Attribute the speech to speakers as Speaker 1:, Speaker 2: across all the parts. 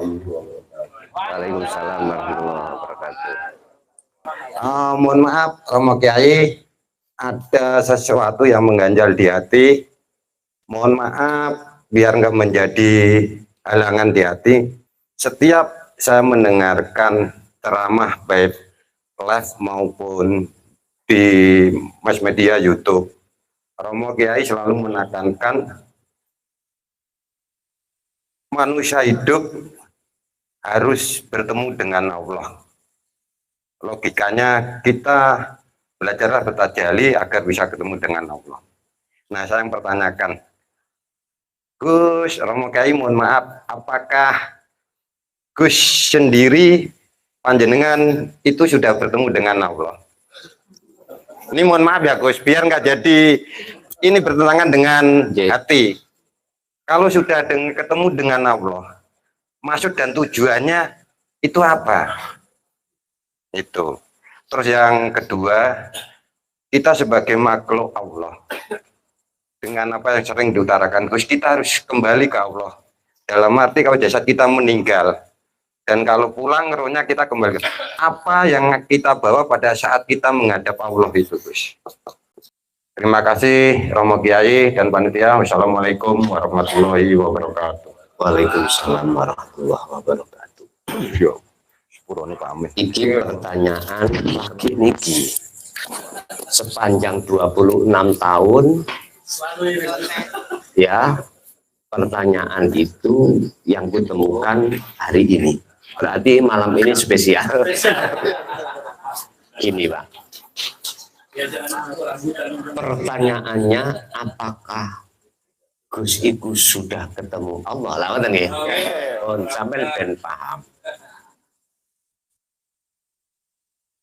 Speaker 1: warahmatullahi wabarakatuh.
Speaker 2: Waalaikumsalam warahmatullahi wabarakatuh.
Speaker 1: Mohon maaf, Romo Kiai, ada sesuatu yang mengganjal di hati. Mohon maaf, biar nggak menjadi halangan di hati. Setiap saya mendengarkan ceramah baik live maupun di mass media YouTube, Romo Kiai selalu menekankan manusia hidup harus bertemu dengan Allah. Logikanya kita belajarlah bertajali agar bisa ketemu dengan Allah. Nah, saya yang pertanyakan, Gus, Romo Kiai mohon maaf, apakah Gus sendiri panjenengan itu sudah bertemu dengan Allah? Ini mohon maaf ya Gus, biar nggak jadi ini bertentangan dengan hati. Kalau sudah ketemu dengan Allah, maksud dan tujuannya itu apa? Itu. Terus yang kedua, kita sebagai makhluk Allah, dengan apa yang sering diutarakan, Gus, kita harus kembali ke Allah. Dalam arti kalau jasad kita meninggal, dan kalau pulang rohnya kita kembali. Apa yang kita bawa pada saat kita menghadap Allah itu, Gus? Terima kasih Romo Kiai dan panitia. Wassalamualaikum warahmatullahi wabarakatuh.
Speaker 2: Waalaikumsalam warahmatullahi wabarakatuh.
Speaker 1: Yo, sepurone pamit.
Speaker 2: Iki pertanyaan lagi niki. Sepanjang 26 tahun ya, pertanyaan itu yang kutemukan hari ini. Berarti malam ini spesial. Ini Pak, pertanyaannya, apakah Gus Iku sudah ketemu Allah? Lawan nggih. Sampai ben paham.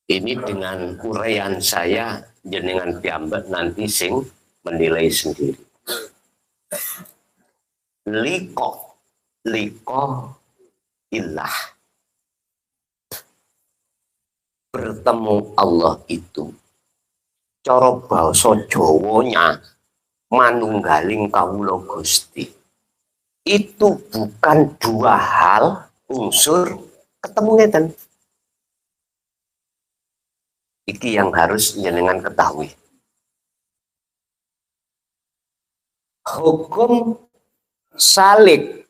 Speaker 2: Ini dengan uraian saya, jenengan piyambak nanti sing menilai sendiri. Liko ilah, bertemu Allah itu cara basa Jawanya manunggaling kawula Gusti. Itu bukan dua hal unsur ketemu ngeten. Iki yang harus jenengan ketahui. Hukum salik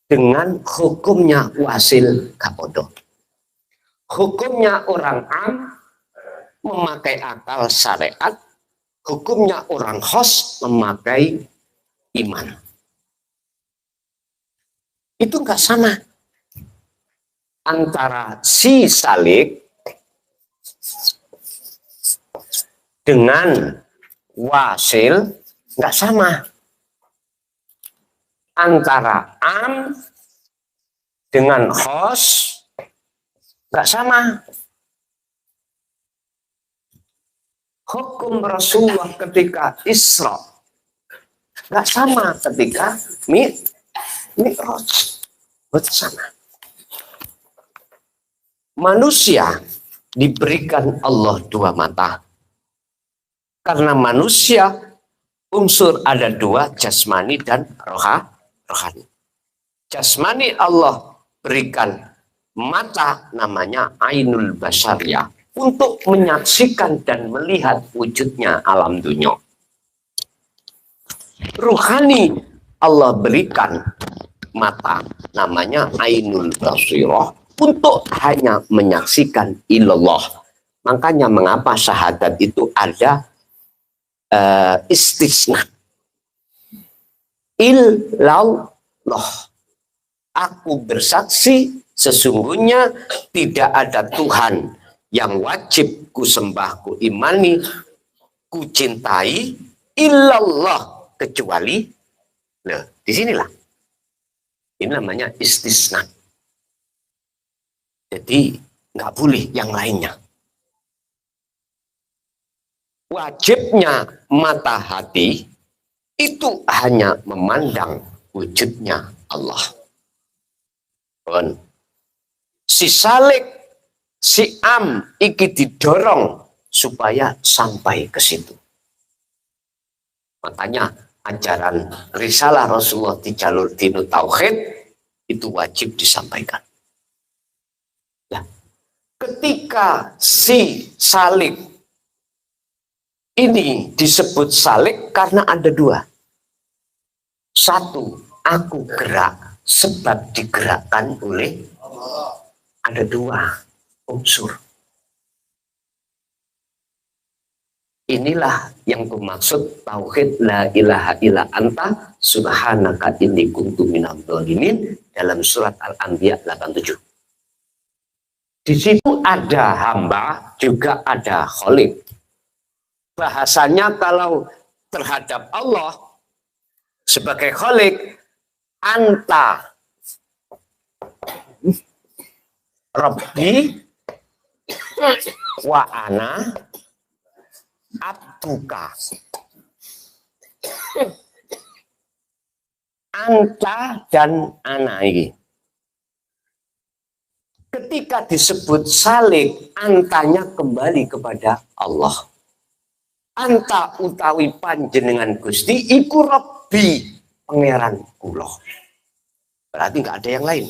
Speaker 2: dengan hukumnya wasil kapodo. Hukumnya orang am memakai akal syariat, hukumnya orang khos memakai iman. Itu enggak sama. Antara si salik dengan wasil nggak sama. Antara am dengan khos nggak sama. Hukum Rasulullah ketika Isra nggak sama ketika Mi'raj. Betul sama. Manusia diberikan Allah dua mata. Karena manusia unsur ada dua, jasmani dan rohani. Jasmani Allah berikan mata namanya ainul basariyah untuk menyaksikan dan melihat wujudnya alam dunia. Rohani Allah berikan mata namanya ainul basirah untuk hanya menyaksikan ilallah. Makanya mengapa syahadat itu ada istisna. Illallah, aku bersaksi sesungguhnya tidak ada Tuhan yang wajib ku sembah, ku imani, ku cintai illallah kecuali disinilah. Ini namanya istisna. Jadi nggak boleh yang lainnya. Wajibnya mata hati itu hanya memandang wujudnya Allah. Si salik, si am iki didorong supaya sampai ke situ. Makanya ajaran risalah Rasulullah di jalur dinu tauhid Itu wajib disampaikan. Nah, ketika si salik ini disebut salik karena ada dua. Satu, aku gerak sebab digerakkan oleh ada dua unsur. Inilah yang bermaksud tauhid la ilaha illa anta subhanaka inni kuntu minadz dzalimin dalam surat Al-Anbiya 87. Di situ ada hamba, juga ada khalik. Bahasanya kalau terhadap Allah sebagai khalik, anta Rabbi wa ana abduka. Anta dan ana ini. Ketika disebut salik, antanya kembali kepada Allah. Anta utawi panjenengan Gusti iku Rabbi, pangeran kula. Berarti nggak ada yang lain.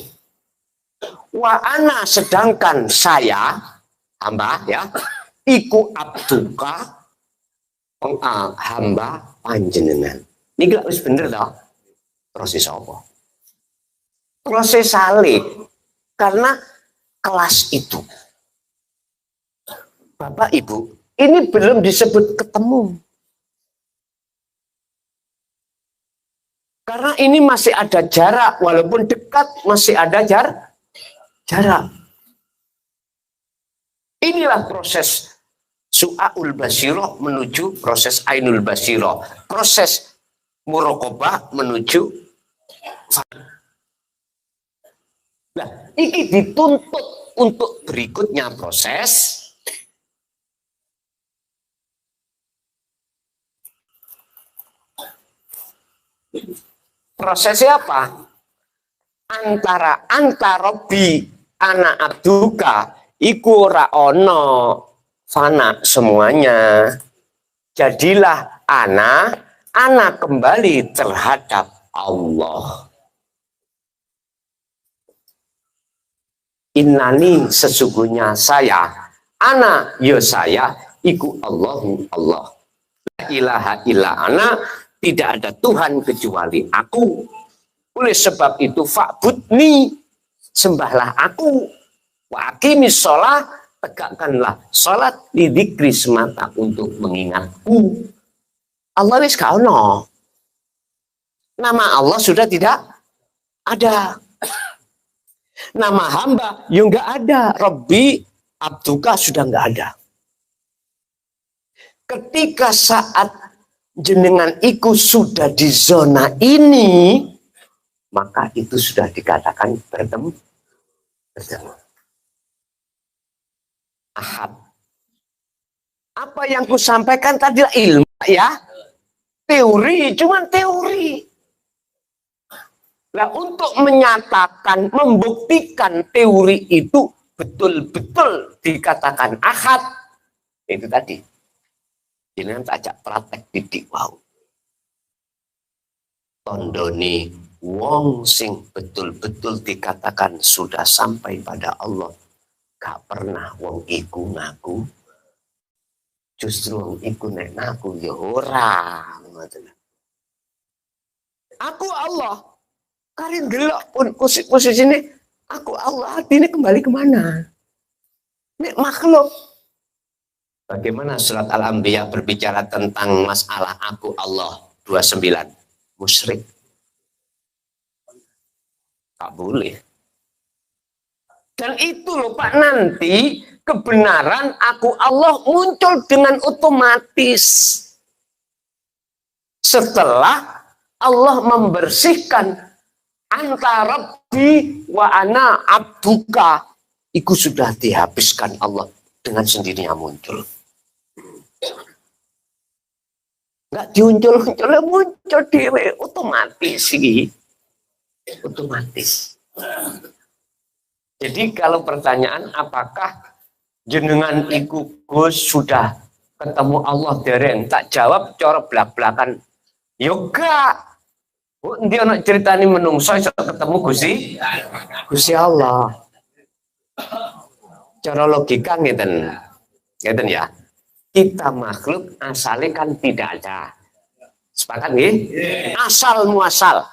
Speaker 2: Wa ana sedangkan saya hamba ya, iku abduka hamba panjenengan. Ini gak harus bener toh. Proses apa? Proses salik. Karena kelas itu. Bapak Ibu, ini belum disebut ketemu. Karena ini masih ada jarak, walaupun dekat masih ada jarak. Inilah proses su'aul basirah menuju proses ainul basirah. Proses muraqabah menuju. Nah, ini dituntut untuk berikutnya proses prosesnya apa? Antara Rabbi ana abduka iku ora ono fana semuanya. Jadilah ana kembali terhadap Allah. Innani sesungguhnya saya, ana yo saya, iku Allahu Allah. La ilaha illa ana, tidak ada Tuhan kecuali aku. Oleh sebab itu fa'budni, sembahlah aku. Wa aqimis sholat, tegakkanlah sholat lidzikri semata untuk mengingatku. Allah wis gak ono. Nama Allah sudah tidak ada. Nama hamba yang enggak ada. Rabbi abduka sudah enggak ada. Ketika saat jenengan iku sudah di zona ini, maka itu sudah dikatakan bertemu. Ahad. Apa yang ku sampaikan tadi ilmu ya. Teori, cuman teori. Nah, untuk menyatakan, membuktikan teori itu betul-betul dikatakan ahad, itu tadi. Ini tak ajak praktek didik wow. Tondoni wong sing betul-betul dikatakan sudah sampai pada Allah, gak pernah wong iku ngaku. Justru wong iku nek ngaku ya ora. Aku Allah. Karin gelok pun posisi ini, aku Allah, hati ini kembali kemana? Ini makhluk. Bagaimana surat Al-Anbiya berbicara tentang masalah aku Allah 29? Musyrik. Tak boleh. Dan itu loh Pak, nanti kebenaran aku Allah muncul dengan otomatis. Setelah Allah membersihkan anta Rabbi wa ana abduka, itu sudah dihabiskan Allah dengan sendirinya muncul. Enggak muncul dewe otomatis ini. Otomatis. Jadi kalau pertanyaan apakah jenengan iku Gus sudah ketemu Allah dereng, tak jawab cara belak-belakan. Yoga. Oh, dia nak ceritani menungso iso ketemu Gusti Allah. Cara logika ngeten. Ngeten ya. Kita makhluk asalnya kan tidak ada. Sepakat nggih? Asal muasal.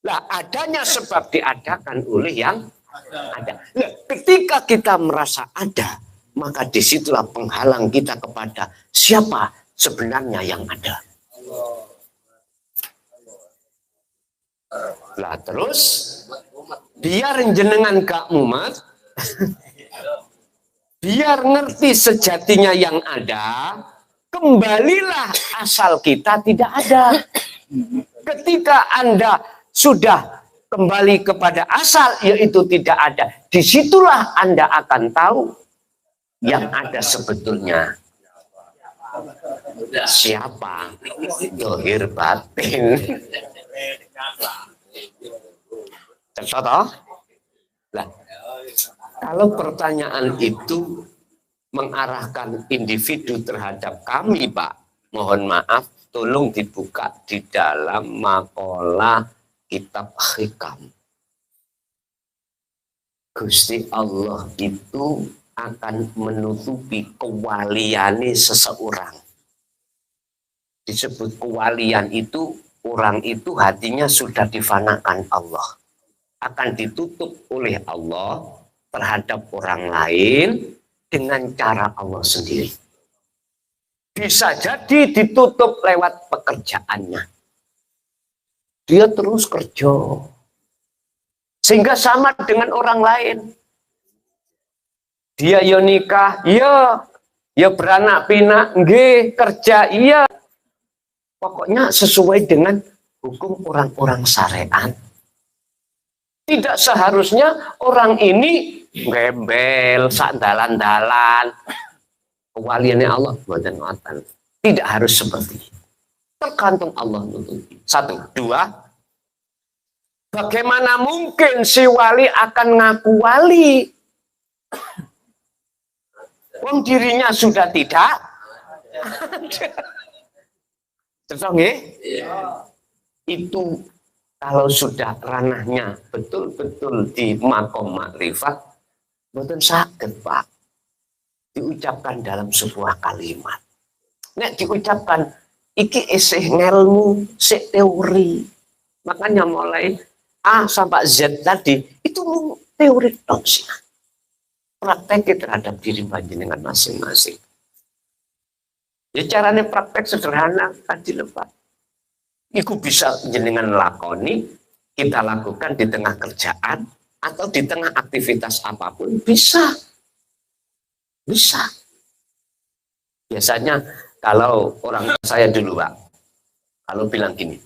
Speaker 2: Lah adanya sebab diadakan oleh yang ada. Nah, ketika kita merasa ada, maka disitulah penghalang kita kepada siapa sebenarnya yang ada. Lah terus biar jenengan gak mumet, biar ngerti sejatinya yang ada, kembalilah asal kita tidak ada. Ketika Anda sudah kembali kepada asal, yaitu tidak ada, disitulah Anda akan tahu yang ada sebetulnya siapa, dohir batin. Contoh, lah, kalau pertanyaan itu mengarahkan individu terhadap kami, Pak, mohon maaf, tolong dibuka di dalam makalah kitab hikam. Gusti Allah itu akan menutupi kewaliane seseorang. Disebut kewalian itu, orang itu hatinya sudah difanakan Allah. Akan ditutup oleh Allah terhadap orang lain dengan cara Allah sendiri. Bisa jadi ditutup lewat pekerjaannya. Dia terus kerja. Sehingga sama dengan orang lain. Dia ya nikah, ya beranak pinak, nggih, kerja, iya. Pokoknya sesuai dengan hukum orang-orang syariat. Tidak seharusnya orang ini gembel, sak dalan-dalan. Kewaliannya Allah buatan watan. Tidak harus seperti itu. Tergantung Allah nutupi. Satu, dua. Bagaimana mungkin si wali akan ngaku wali? Wong dirinya sudah tidak ada. Contoh nggih? Itu kalau sudah ranahnya betul-betul di makom makrifat, mboten saged, Pak. Diucapkan dalam sebuah kalimat. Nek diucapkan iki isih ngelmu, sik teori. Makanya mulai A sampai Z tadi itu teori tok sih. Praktek terhadap diri panjenengan masing-masing. Ya caranya praktek sederhana tadi lepas. Iku bisa jenengan lakoni, kita lakukan di tengah kerjaan atau di tengah aktivitas apapun bisa. Bisa. Biasanya kalau orang saya dulu, Pak, kalau bilang gini,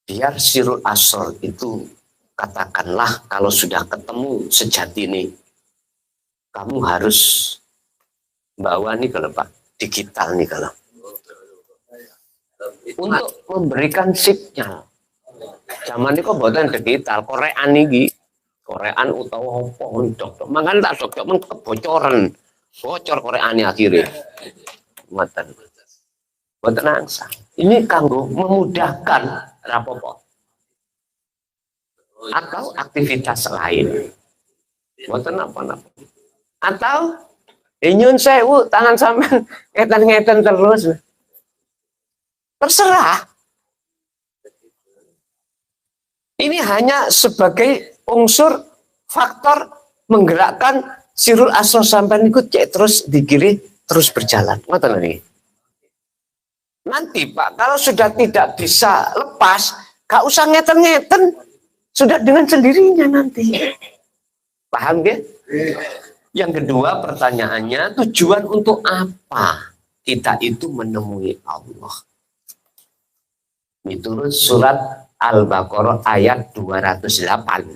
Speaker 2: biar sirul asror itu katakanlah kalau sudah ketemu sejati ini, kamu harus bawa nih kalau Pak, digital nih kalau. Untuk memberikan signal. Zaman ini kok buatan digital, Korean ini. Korean utawa apa dok. Mangan tak dok, men kebocoran. Bocor Korean akhirnya. Mboten. Mboten angsa. Ini kanggo memudahkan rapopo. Atau aktivitas lain. Mboten apa-apa. Atau nyun sewu tangan sampean ngeten-ngeten terus. Terserah. Ini hanya sebagai unsur faktor menggerakkan sirul asro sampean ikut cek terus dikiri terus berjalan. Ngoten nggih. Nanti Pak, kalau sudah tidak bisa lepas, gak usah ngeten-ngeten. Sudah dengan sendirinya nanti. Paham ya? Yang kedua pertanyaannya, tujuan untuk apa kita itu menemui Allah? Menurut surat Al-Baqarah ayat 208.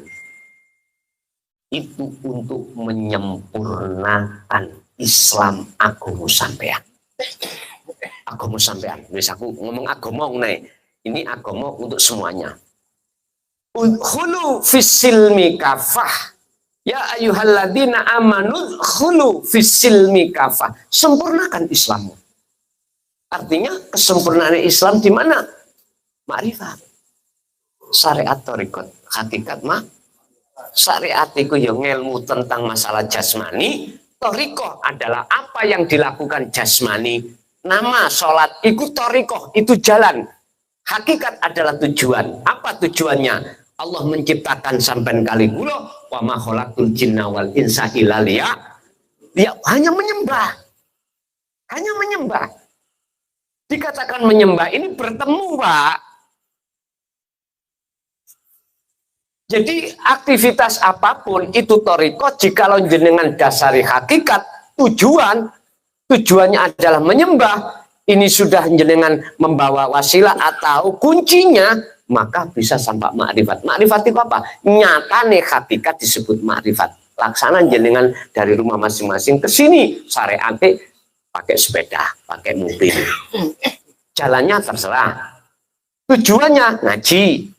Speaker 2: Itu untuk menyempurnakan Islam agama sampean. Agama sampean. Wis aku ngomong agama nih. Ini agama untuk semuanya. Udkhulu fis-silmi kafah. Ya ayyuhalladzina amanu khulu fis-silmi kafah. Sempurnakan Islammu. Artinya kesempurnaan Islam di mana? Makrifat. syariat torikot hakikat mah syariat itu yang ilmu tentang masalah jasmani. Torikoh adalah apa yang dilakukan jasmani. Nama sholat itu torikoh, itu jalan. Hakikat adalah tujuan. Apa tujuannya? Allah menciptakan sampai kali kula wa ma khalaqtul jinna wal insa illa dia hanya menyembah. Hanya menyembah. Dikatakan menyembah ini bertemu, Pak. Jadi aktivitas apapun itu toriko, jikalau jenengan dasari hakikat, tujuannya adalah menyembah, ini sudah jenengan membawa wasilah atau kuncinya, maka bisa sampai makrifat. Makrifat itu apa? Nyatane hakikat disebut makrifat. Laksana jenengan dari rumah masing-masing ke sini, syariat pakai sepeda, pakai mobil. Jalannya terserah. Tujuannya ngaji.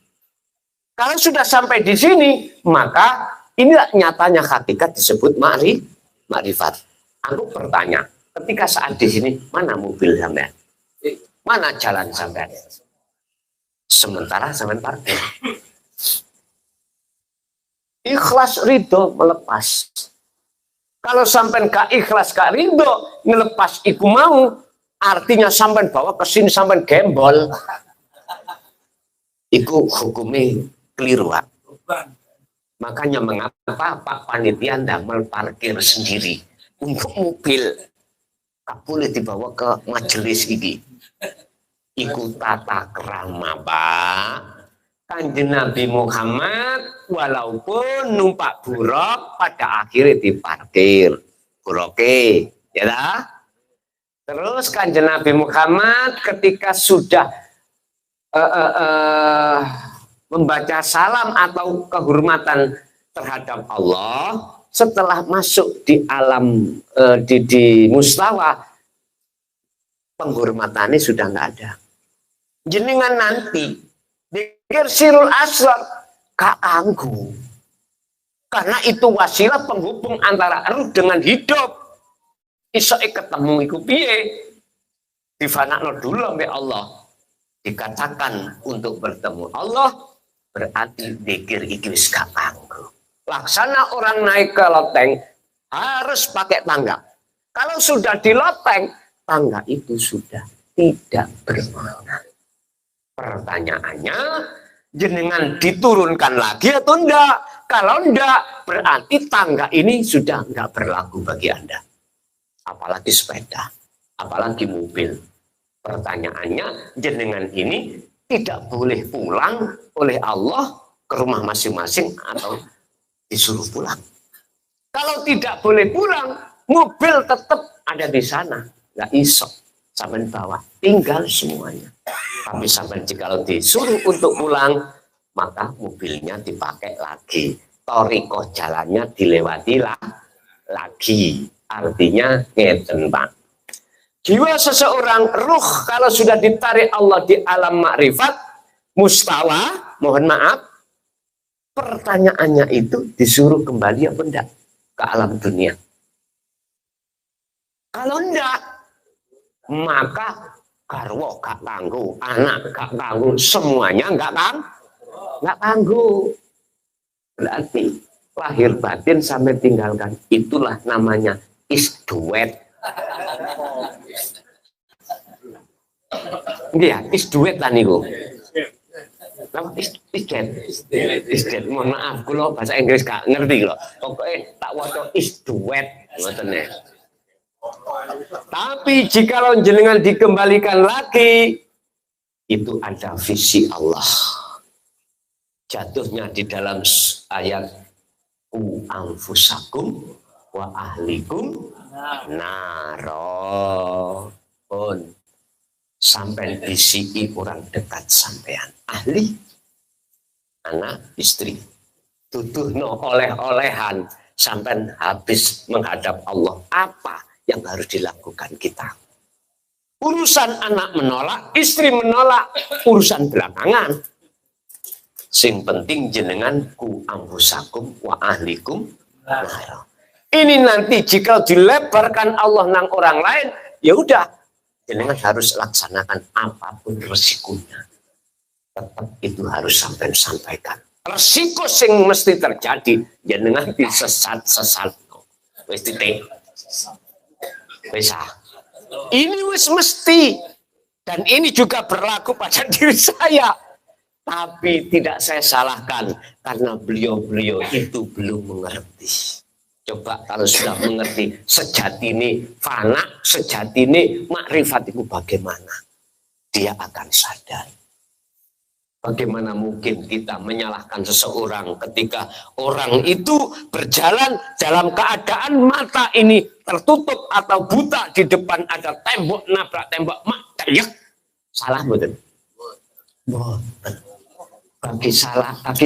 Speaker 2: Kalau sudah sampai di sini, maka inilah nyatanya hakikat disebut makrifat. Aku bertanya, ketika saat di sini, mana mobil sampean? Mana jalan sampean? Sementara sampean parkir. Ikhlas ridho melepas. Kalau sampean gak ikhlas gak ridho ngelepas iku mau, artinya sampean bawa ke sini sampean gembol. Iku hukumnya keliru, Pak. Makanya mengapa Pak Panitia damel parkir sendiri untuk mobil tak boleh dibawa ke majelis ini. Ikut tata krama, Pak. Kanjeng Nabi Muhammad walaupun numpak buruk pada akhirnya diparkir buroke, ya dah. Terus Kanjeng Nabi Muhammad ketika sudah membaca salam atau kehormatan terhadap Allah setelah masuk di alam di mustawa, penghormatannya sudah nggak ada. Jenengan nanti dikir sirul asrar gak anggu, karena itu wasilah penghubung antara ruh dengan hidup. Isoke ketemu iku piye difanakno dulu sampai Allah. Dikatakan untuk bertemu Allah berarti dikir iki wis gak anggu. Laksana orang naik ke loteng harus pakai tangga. Kalau sudah di loteng, tangga itu sudah tidak bermakna. Pertanyaannya, jenengan diturunkan lagi atau enggak? Kalau enggak, berarti tangga ini sudah enggak berlaku bagi Anda. Apalagi sepeda, apalagi mobil. Pertanyaannya, jenengan ini tidak boleh pulang oleh Allah ke rumah masing-masing atau disuruh pulang. Kalau tidak boleh pulang, mobil tetap ada di sana. Nggak iso sampai bawah, tinggal semuanya. Tapi sampai jika disuruh untuk pulang, maka mobilnya dipakai lagi. Toriko jalannya dilewati lagi. Artinya ngeten, Pak. Jiwa seseorang, ruh kalau sudah ditarik Allah di alam makrifat, mustawa, mohon maaf, pertanyaannya itu disuruh kembali apa enggak ke alam dunia. Kalau enggak, maka garwo gak tangguh, anak gak tangguh, semuanya enggak tangguh. Berarti lahir batin sampai tinggalkan, itulah namanya isduet. Iya, isduet lah niku. Nama isdet. Mohon maaf, kalau bahasa Inggris gak ngerti loh. Pokoknya tak waca isduet, ngoten. Tapi jika jenengan dikembalikan lagi, itu ada visi Allah. Jatuhnya di dalam ayat ku anfusakum wa ahlikum naro pun sampai visi orang dekat sampean ahli anak istri tuduhno oleh-olehan sampai habis menghadap Allah. Apa yang harus dilakukan kita? Urusan anak menolak, istri menolak, urusan belakangan. Sing penting jenengan ku anfusakum wa ahlikum naro. Ini nanti jika dilebarkan Allah nang orang lain, ya udah jenengan harus laksanakan apapun resikonya. tetap itu harus sampai sampaikan. Resiko sing mesti terjadi jenengan disesat-sesat. Wis titik. Wis. Ini wis mesti, dan ini juga berlaku pada diri saya. Tapi tidak saya salahkan karena beliau-beliau itu belum mengerti. Coba kalau sudah mengerti sejati ini fana, sejati ini makrifat itu bagaimana? Dia akan sadar. Bagaimana mungkin kita menyalahkan seseorang ketika orang itu berjalan dalam keadaan mata ini tertutup atau buta, di depan ada tembok, nabrak tembok, salah betul? Bagi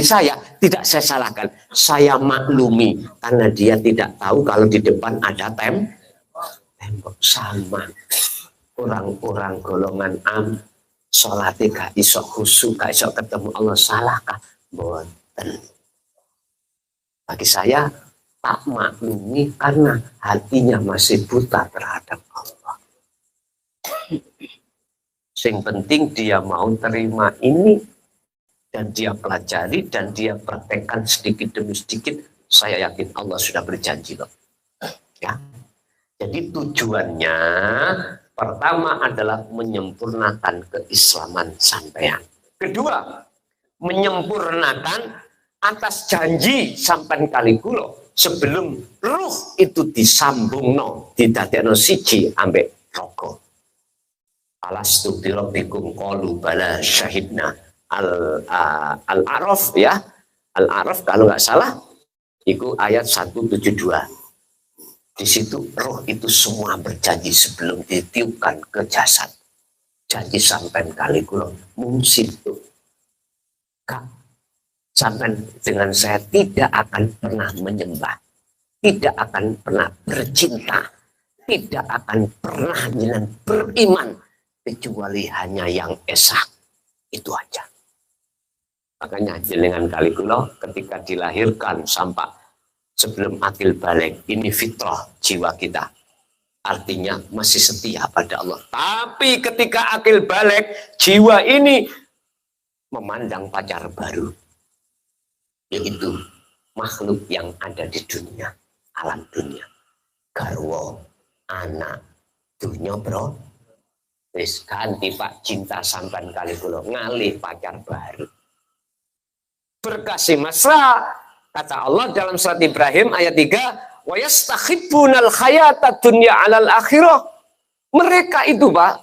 Speaker 2: saya tidak saya salahkan, saya maklumi karena dia tidak tahu kalau di depan ada tembok. Sama orang-orang golongan sholatnya gak isok khusyuk, gak isok ketemu Allah, salahkah? Boten. Bagi saya tak maklumi karena hatinya masih buta terhadap Allah. Yang penting dia mau terima ini dan dia pelajari dan dia praktekkan sedikit demi sedikit. Saya yakin Allah sudah berjanji loh. Ya. Jadi tujuannya pertama adalah menyempurnakan keislaman sampean. Kedua, menyempurnakan atas janji sampean kali kula sebelum ruh itu disambungno, didadekno siji ambek roko. Alastu birabbikum qalu bala syahidna. Al-A'raf ya. Al-A'raf kalau nggak salah itu ayat 172. Di situ roh itu semua berjanji sebelum ditiupkan ke jasad. Janji sampai kali kula mungsi itu. Kak, sampai dengan saya tidak akan pernah menyembah, tidak akan pernah bercinta, tidak akan pernah beriman kecuali hanya yang esa. Itu aja. Makanya jenengan kali kula ketika dilahirkan sampai sebelum akil balik, ini fitrah jiwa kita. Artinya masih setia pada Allah. Tapi ketika akil balik, jiwa ini memandang pacar baru. Yaitu makhluk yang ada di dunia, alam dunia. Garwo, anak, dunia bro. Wis ganti Pak cinta sampan kali kula ngalih pacar baru. Berkasih mesra, kata Allah dalam surat Ibrahim ayat 3, wa yastakhibbunal hayata dunya 'alal akhirah. Mereka itu, Pak,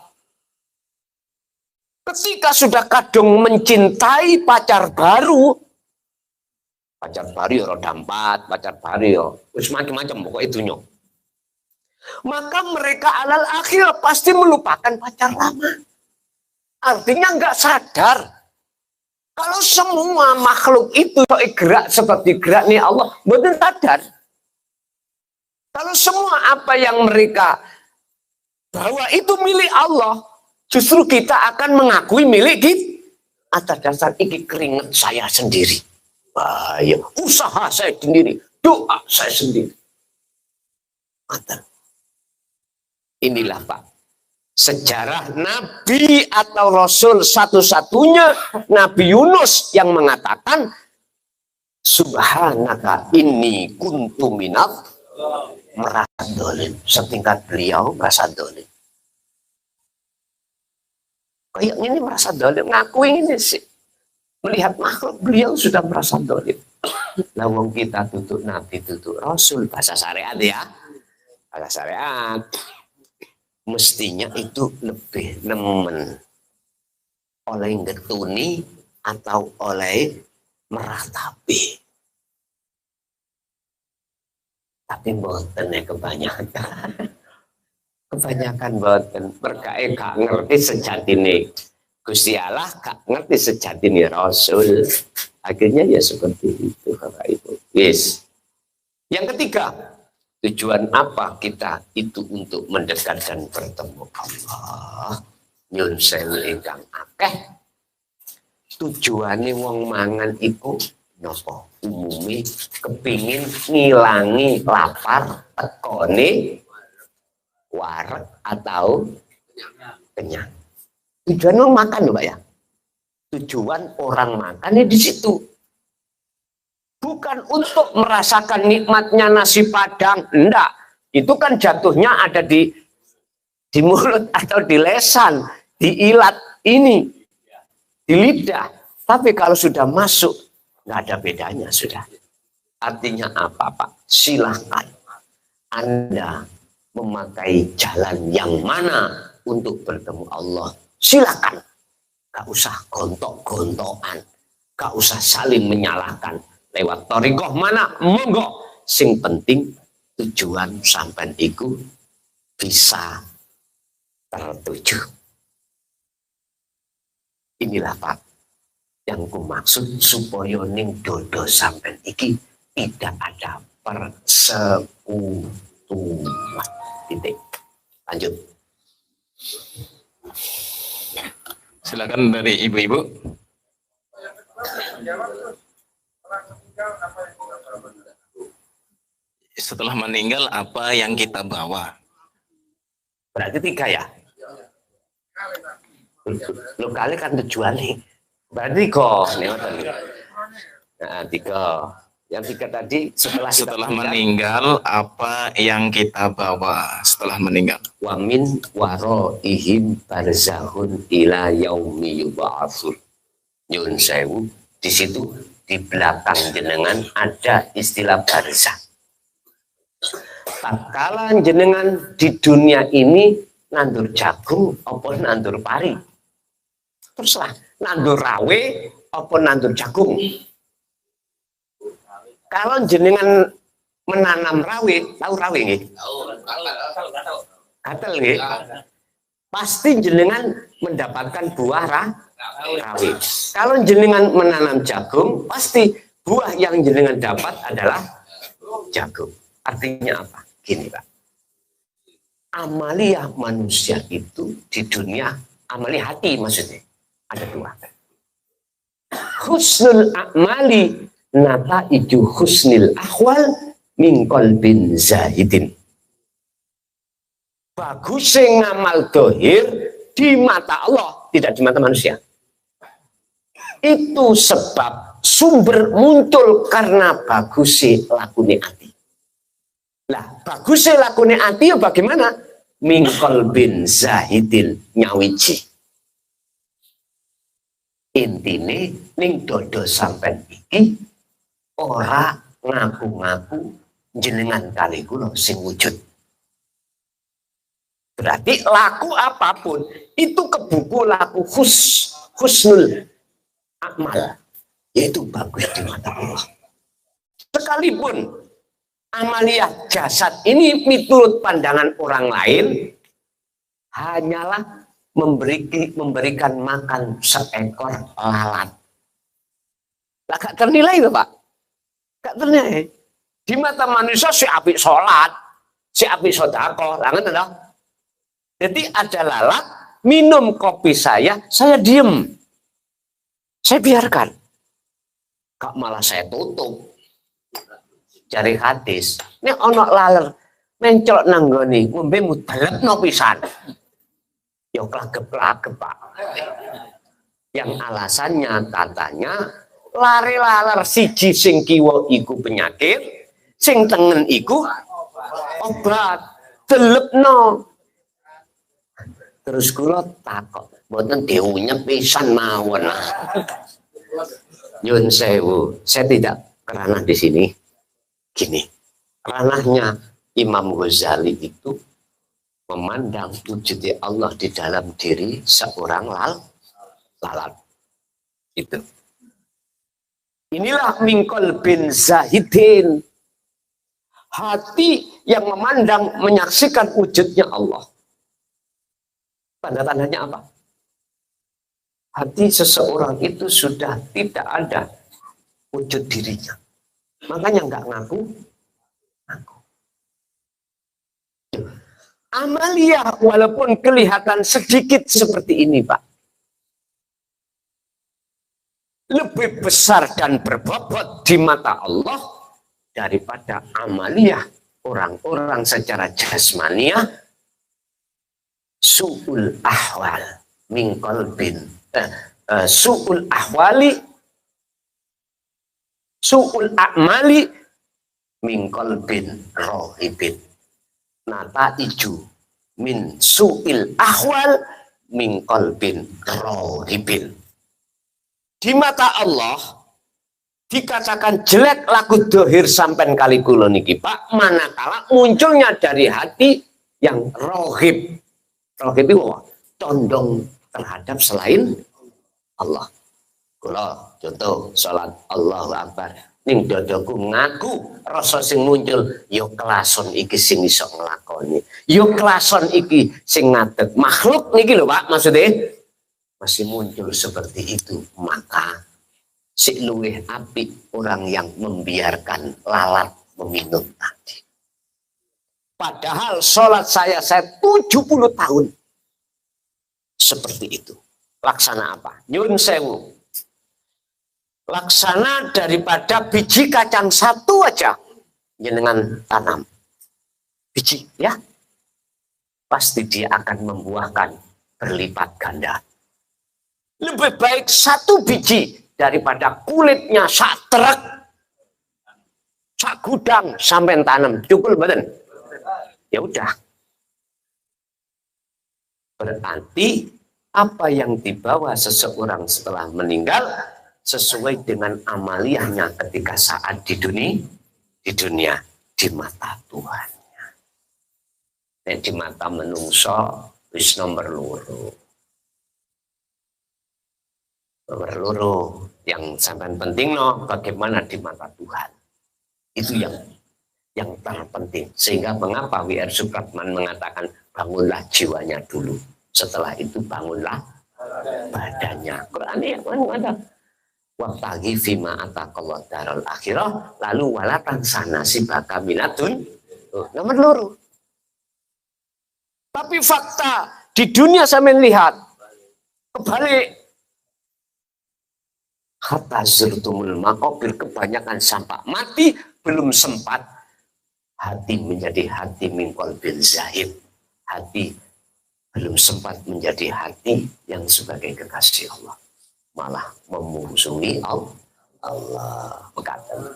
Speaker 2: ketika sudah kadung mencintai pacar baru ya roda 4, pacar baru ya wis macam-macam pokoknya dunya. Maka mereka alal akhirah pasti melupakan pacar lama. Artinya nggak sadar kalau semua makhluk itu gerak seperti gerak nih Allah, betul sadar. Kalau semua apa yang mereka bawa itu milik Allah, justru kita akan mengakui milik kita atas dasar ini keringat saya sendiri, usaha saya sendiri, doa saya sendiri. Inilah Pak, sejarah Nabi atau Rasul satu-satunya Nabi Yunus yang mengatakan subhanaka inni kuntu minat merasa dolim. Setingkat beliau merasa dolim. Kayak ini merasa dolim, ngaku ini sih. Melihat makhluk beliau sudah merasa dolim. Lawang kita tutup Nabi, tutup Rasul, bahasa syariat ya. Bahasa syariat. Mestinya itu lebih nemen oleh ngetuni atau oleh meratapi. Tapi mboten ya kebanyakan. Kebanyakan mboten. Berkait gak ngerti sejatine Gusti Allah, gak ngerti sejatine Rasul. Akhirnya ya seperti itu Bapak Ibu. Yes. Yang ketiga, tujuan apa kita itu untuk mendekat dan bertemu Allah? Nyun sewu ingkang akeh. Tujuane wong mangan iku napa? Umumnya kepingin ngilangi lapar, tekone wareg atau kenyang. Tujuan makan loh Pak ya. Tujuan orang makannya di situ. Bukan untuk merasakan nikmatnya nasi Padang. Enggak. Itu kan jatuhnya ada di mulut atau di lesan, di ilat ini, di lidah. Tapi kalau sudah masuk, nggak ada bedanya sudah. Artinya apa, Pak? Silahkan Anda memakai jalan yang mana untuk bertemu Allah. Silakan. Gak usah gontok-gontokan. Gak usah saling menyalahkan. Lewat thariqah mana? Monggo. Sing penting tujuan sampean iku bisa tertuju. Inilah Pak yang ku maksud supaya ning dodo sampean iki tidak ada persekutuan. Titik. Lanjut.
Speaker 3: Silakan dari ibu-ibu. Setelah meninggal apa yang kita bawa?
Speaker 2: Berarti 3 ya? Lu kali kan tujuannya. Berarti kok. Nah, 3. Yang 3 tadi
Speaker 3: Setelah meninggal apa yang kita bawa setelah meninggal?
Speaker 2: Wa min waraihim barzahun ila yaumi yub'atsun. Nyun sewu, di situ di belakang jenengan ada istilah barzah. Tatkala jenengan di dunia ini nandur jagung apa nandur pari. Teruslah nandur rawe apa nandur jagung. Kalau jenengan menanam rawe, tahu rawe nggih? Gatel nggih? Pasti jenengan mendapatkan buah rawe. Kalau jenengan menanam jagung, pasti buah yang jenengan dapat adalah jagung. Artinya apa? Gini Pak. Amalia manusia itu di dunia, amalia hati maksudnya. Ada 2. Husnul a'mali nata itu husnil ahwal min qalbin zahidin. Bagusnya ngamal dohir di mata Allah, tidak di mata manusia. Itu sebab sumber muncul karena bagusnya lakune ati. Lah, bagusnya lakune ati ya bagaimana? Min qalbin zahidin nyawiji. Intine ning dodo sampean iki ora ngaku-ngaku jenengan kali kula sing wujud. Berarti laku apapun itu ke buku laku husnul amal, yaitu bagus di mata Allah. Sekalipun amaliyah jasad ini menurut pandangan orang lain hanyalah memberikan makan seekor lalat. Lah gak ternilai itu Pak. Gak ternilai. Di mata manusia si apik sholat, si apik sedekah, lah ngoten toh. Jadi ada lalat minum kopi saya diem. Saya biarkan. Kak malah saya tutup. Cari hadis. Ini ono laler mencolok nanggoni ngombe mudalepno pisan. Ya klagep-klagep Pak. Yang alasannya katanya lari laler siji sing kiwa iku penyakit, sing tengen iku obat. Delepno. Terus kula takok, mboten diunyep pisan mawon. Nyun sewu, saya tidak kerana di sini. Gini, ranahnya Imam Ghazali itu memandang wujudnya Allah di dalam diri seorang lalat. Itu. Inilah mingkol bin zahidin. Hati yang memandang, menyaksikan wujudnya Allah. Tanda-tandanya apa? Hati seseorang itu sudah tidak ada wujud dirinya. Makanya nggak ngaku. Amalia walaupun kelihatan sedikit seperti ini Pak, lebih besar dan berbobot di mata Allah daripada amalia orang-orang secara jasmania su'ul ahwal min qalbin su'ul ahwali, su'ul a'mali min qalbin rohibin. Nata iju min su'il ahwal min qalbin rohibin. Di mata Allah dikatakan jelek laku dohir sampai kali kula niki Pak, manakala munculnya dari hati yang rohib. Rohib itu condong terhadap selain Allah. Kula contoh salat Allahu Akbar ning dadaku ngaku rasa sing muncul yo kelason iki sing iso nglakoni, yo kelason iki sing ngadeg makhluk niki lho Pak, maksudnya masih muncul seperti itu, maka si luwih apik orang yang membiarkan lalat meminum tadi. Padahal sholat saya 70 tahun seperti itu. Laksana apa? Nyun sewu. Laksana daripada biji kacang satu aja jenengan tanam. Biji ya. Pasti dia akan membuahkan berlipat ganda. Lebih baik satu biji daripada kulitnya sak truk, sak gudang sampai tanam. Cukup badan. Ya udah. Berarti apa yang dibawa seseorang setelah meninggal sesuai dengan amaliyahnya ketika saat di dunia di mata Tuhannya. Dan di mata menungso wis nomor loro. Nomor loro yang sangat penting bagaimana di mata Tuhan. Itu yang terpenting. Sehingga mengapa W.R. Supratman mengatakan bangunlah jiwanya dulu. Setelah itu bangunlah badannya. Quran ya ada. Wabtaghi fima ataqallahu darul akhirah lalu walatan sana sibaka minatun. Nomor loro. Tapi fakta di dunia saya melihat kebalik. Hatta zurtumul maqabir, kebanyakan sampai mati belum sempat hati menjadi hati min qalbin zahid. Hati belum sempat menjadi hati yang sebagai kekasih Allah. Malah memusuhi Allah. Berkata.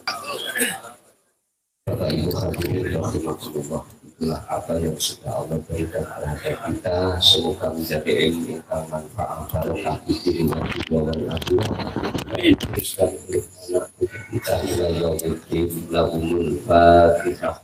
Speaker 4: Bapak Ibu hadirin rahimakumullah, itulah apa yang sudah Allah berikan terhadap kita. Semoga menjadi ilmu yang manfaat barokah di diri dan juga wal akhirah. Diteruskan oleh anak kita ila yaumil qiyamah. Lahumul Fatihah.